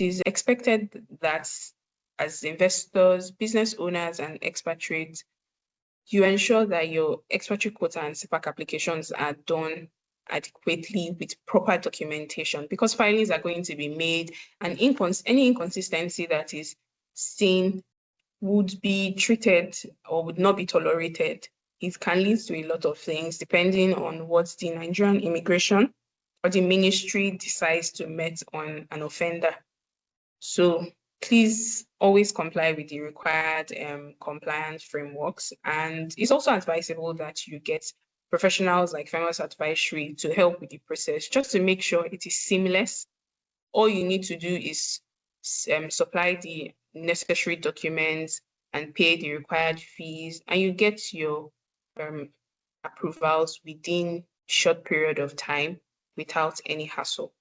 it is expected that as investors, business owners, and expatriates, you ensure that your expatriate quota and CPAC applications are done adequately with proper documentation, because filings are going to be made, and any inconsistency that is seen would be treated or would not be tolerated. It can lead to a lot of things depending on what the Nigerian immigration or the ministry decides to met on an offender. So please always comply with the required compliance frameworks. And it's also advisable that you get professionals like Famous Advisory to help with the process, just to make sure it is seamless. All you need to do is supply the necessary documents and pay the required fees, and you get your approvals within short period of time without any hassle.